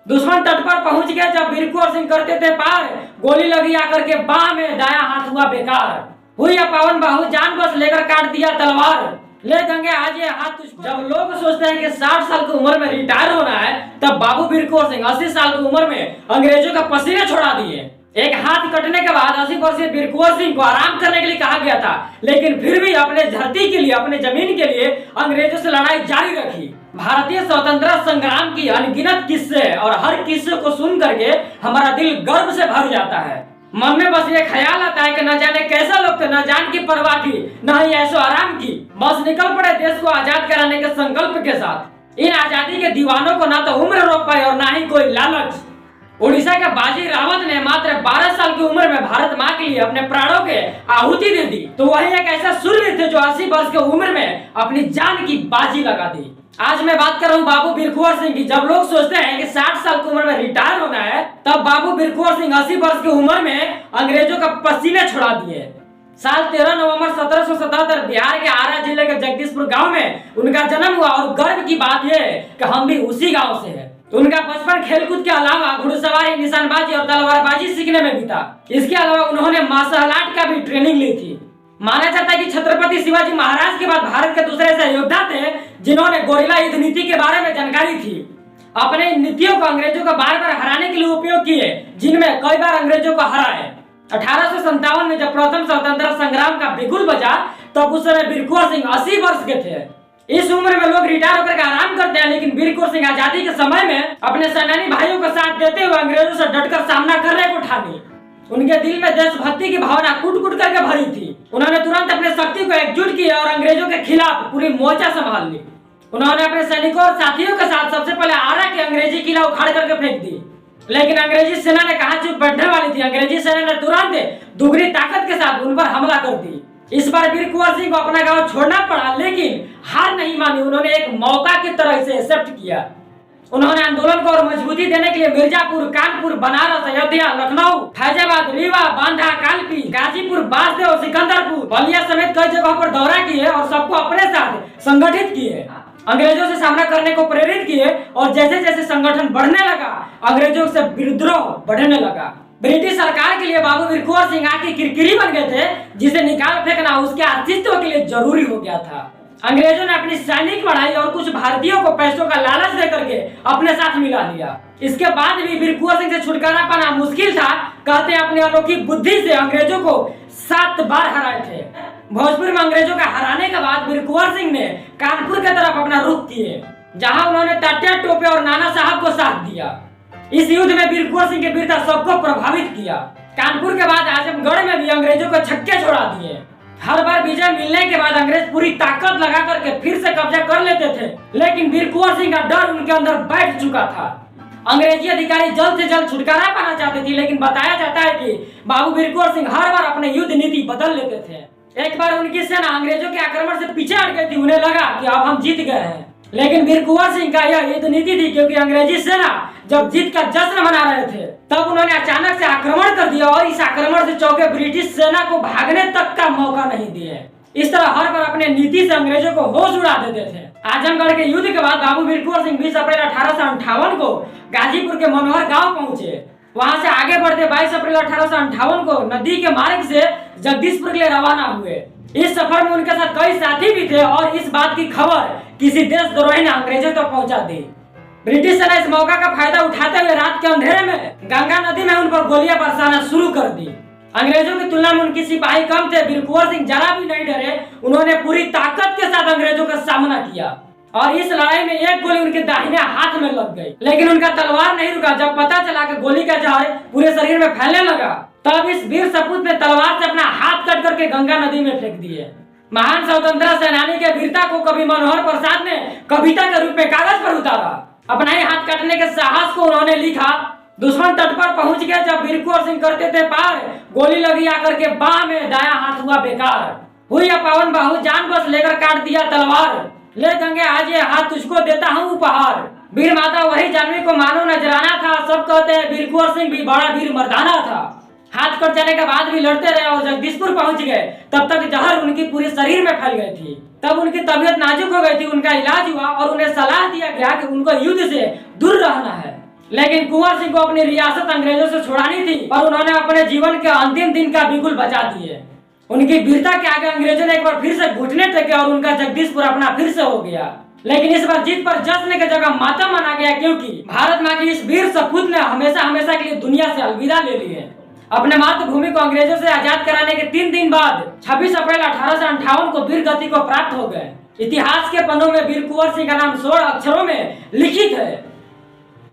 दुश्मन तट पर पहुंच गए जब वीर कुंवर सिंह करते थे पार, गोली लगी आकर के बाह में, दाया हाथ हुआ बेकार। हुई पावन बाहु जान बस लेकर काट दिया तलवार, ले गंगे आज ये हाथ तुझको। जब लोग सोचते हैं कि 60 साल की उम्र में रिटायर होना है, तब बाबू वीर कुंवर सिंह 80 साल की उम्र में अंग्रेजों का पसीने छोड़ा दिए। एक हाथ कटने के बाद 80 वर्षीय वीर कुंवर सिंह को आराम करने के लिए कहा गया था, लेकिन फिर भी अपने धरती के लिए, अपने जमीन के लिए अंग्रेजों से लड़ाई जारी रखी। भारतीय स्वतंत्रता संग्राम की अनगिनत किस्से और हर किस्से को सुन करके हमारा दिल गर्व से भर जाता है। मन में बस ये ख्याल आता है कि न जाने कैसा लोग थे, न जान की परवाह की, न ही ऐसो आराम की, बस निकल पड़े देश को आजाद कराने के संकल्प के साथ। इन आजादी के दीवानों को ना तो उम्र रोक पाई और ना ही कोई लालच। उड़ीसा के बाजी रावत ने मात्र 12 साल की उम्र में भारत माँ के लिए अपने प्राणों के आहुति दे दी, तो वही एक ऐसा सूर्य थे जो 80 वर्ष की उम्र में अपनी जान की बाजी लगा दी। आज मैं बात कर रहा हूँ बाबू वीर कुंवर सिंह की। जब लोग सोचते हैं कि 60 साल की उम्र में रिटायर होना है, तब बाबू वीर कुंवर सिंह 80 वर्ष की उम्र में अंग्रेजों का पसीने छुड़ा दिए। साल 13 नवंबर 1777 बिहार के आरा जिले के जगदीशपुर गांव में उनका जन्म हुआ और गर्व की बात यह है कि हम भी उसी गांव से हैं। उनका बचपन खेलकूद के अलावा घुड़सवारी, निशानबाजी और तलवारबाजी सीखने में बीता। इसके अलावा उन्होंने मार्शल आर्ट का भी ट्रेनिंग ली थी। माना जाता है कि छत्रपति शिवाजी महाराज के बाद भारत के दूसरे ऐसे योद्धा थे जिन्होंने गोरिल्ला युद्ध नीति के बारे में जानकारी थी। अपने नीतियों को अंग्रेजों को बार बार हराने के लिए उपयोग किए, जिनमें कई बार अंग्रेजों को हराए। 1857 में जब प्रथम स्वतंत्रता संग्राम का बिगुल बजा, तब उस समय वीर कुंवर सिंह 80 वर्ष के थे। इस उम्र में लोग रिटायर होकर के आराम करते हैं, लेकिन वीर कुंवर सिंह आजादी के समय में अपने सेनानी भाइयों का साथ देते हुए अंग्रेजों से डटकर सामना करने को ठानी। उनके दिल में देशभक्ति की भावना कूट कूट करके भरी थी। उन्होंने तुरंत अपने शक्ति को एकजुट किया और अंग्रेजों के खिलाफ पूरी मोर्चा संभाल ली। उन्होंने अपने सैनिकों और साथियों के साथ सबसे पहले आरा के अंग्रेजी किला उखाड़ करके फेंक दी, लेकिन अंग्रेजी सेना ने कहा चुप बैठने वाली थी। अंग्रेजी सेना ने तुरंत दुगनी ताकत के साथ उन पर हमला कर दी। इस बार वीर कुंवर सिंह को अपना गांव छोड़ना पड़ा, लेकिन हार नहीं मानी। उन्होंने एक मौका की तरह इसे एक्सेप्ट किया। उन्होंने आंदोलन को और मजबूती देने के लिए मिर्जापुर, कानपुर, बनारस, अयोध्या, लखनऊ, फैजाबाद, रीवा, बांधा, कालपी, गाजीपुर, बांसदेव, सिकंदरपुर, बलिया समेत कई जगहों पर दौरा किए और सबको अपने साथ संगठित किए। अंग्रेजों से सामना करने को प्रेरित किए और जैसे जैसे संगठन बढ़ने लगा, अंग्रेजों से विद्रोह बढ़ने लगा। ब्रिटिश सरकार के लिए बाबू वीर कुंवर सिंह आके किरकिरी बन गए थे, जिसे निकाल फेंकना उसके अस्तित्व के लिए जरूरी हो गया था। अंग्रेजों ने अपनी सैनिक बढ़ाई और कुछ भारतीयों को पैसों का लालच दे करके अपने साथ मिला लिया। इसके बाद भी वीर कुंवर सिंह से छुटकारा पाना मुश्किल था। कहते हैं अपनी अनोखी बुद्धि से अंग्रेजों को 7 बार हराए थे। भोजपुर में अंग्रेजों का हराने के बाद वीर कुंवर सिंह ने कानपुर की तरफ अपना रुख किए, जहां उन्होंने तात्या टोपे और नाना साहब को साथ दिया। इस युद्ध में वीर कुंवर सिंह की वीरता सबको प्रभावित किया। कानपुर के बाद आजमगढ़ में भी अंग्रेजों को छक्के छोड़ा दिए। हर बार विजय मिलने के बाद अंग्रेज पूरी ताकत लगा करके फिर से कब्जा कर लेते थे, लेकिन वीर कुंवर सिंह का डर उनके अंदर बैठ चुका था। अंग्रेजी अधिकारी जल्द से जल्द छुटकारा पाना चाहते थे, लेकिन बताया जाता है कि बाबू वीर कुंवर सिंह हर बार अपने युद्ध नीति बदल लेते थे। एक बार उनकी सेना अंग्रेजों के आक्रमण से पीछे हट गई थी। उन्हें लगा कि अब हम जीत गए हैं, लेकिन वीर कुंवर सिंह का यह युद्ध नीति थी, क्योंकि अंग्रेजी सेना जब जीत का जश्न मना रहे थे, तब उन्होंने अचानक से आक्रमण कर दिया और इस आक्रमण से चौंके ब्रिटिश सेना को भागने तक का मौका नहीं दिए। इस तरह हर बार अपने नीति से अंग्रेजों को होश उड़ा देते थे। आजमगढ़ के युद्ध के बाद बाबू वीर कुंवर सिंह 20 अप्रैल 1858 को गाजीपुर के मनोहर गांव पहुंचे। वहां से आगे बढ़ते 22 अप्रैल 1858 को नदी के मार्ग से जगदीशपुर के लिए रवाना हुए। इस सफर में उनके साथ कई साथी भी थे और इस बात की खबर किसी देशद्रोही ने अंग्रेजों तक पहुंचा दी। ब्रिटिश सेना इस मौका का फायदा उठाते हुए रात के अंधेरे में गंगा नदी में उन पर गोलियां बरसाना शुरू कर दी। अंग्रेजों की तुलना में उनके सिपाही कम थे। वीर कुंवर सिंह जरा भी नहीं डरे। उन्होंने पूरी ताकत के साथ अंग्रेजों का सामना किया और इस लड़ाई में एक गोली उनके दाहिने हाथ में लग गई, लेकिन उनका तलवार नहीं रुका। जब पता चला कि गोली का जहर पूरे शरीर में फैलने लगा, तब इस वीर सपूत ने तलवार से अपना हाथ कट करके गंगा नदी में फेंक दिए। महान स्वतंत्रता सेनानी के वीरता को कवि मनोहर प्रसाद ने कविता के रूप में कागज पर उतारा। अपना ही हाथ काटने के साहस को उन्होंने लिखा। दुश्मन तट पर पहुंच गए जब वीर कुंवर सिंह करते थे पार, गोली लगी आकर के बाह में, दाया हाथ हुआ बेकार। हुई पावन बाहु जान बस लेकर काट दिया तलवार, ले गंगे आज ये हाथ तुझको देता हूँ उपहार। वीर माता वही जानवी को मानो नजराना था। सब कहते हैं वीर कुंवर सिंह भी बड़ा वीर मर्दाना था। हाथ कट जाने के बाद भी लड़ते रहे और जगदीशपुर पहुंच गए। तब तक जहर उनकी पूरे शरीर में फैल गई थी। तब उनकी तबीयत नाजुक हो गई थी। उनका इलाज हुआ और उन्हें सलाह दिया गया कि उनको युद्ध से दूर रहना है। लेकिन कुंवर सिंह को अपनी रियासत अंग्रेजों से छुड़ानी थी, पर उन्होंने अपने जीवन के अंतिम दिन का बिल्कुल बचा दिए। उनकी वीरता के आगे अंग्रेजों ने एक बार फिर से घुटने टेके और उनका जगदीशपुर अपना फिर से हो गया। लेकिन इस बार जीत पर जश्न की जगह मातम मना गया, क्योंकि भारत माँ की इस वीर सपूत ने हमेशा हमेशा के लिए दुनिया से अलविदा ले ली है। अपने मातृभूमि को अंग्रेजों से आजाद कराने के 3 दिन बाद 26 अप्रैल 1858 को वीर गति को प्राप्त हो गए। इतिहास के पन्नों में वीर कुंवर सिंह का नाम 16 अक्षरों में लिखित है।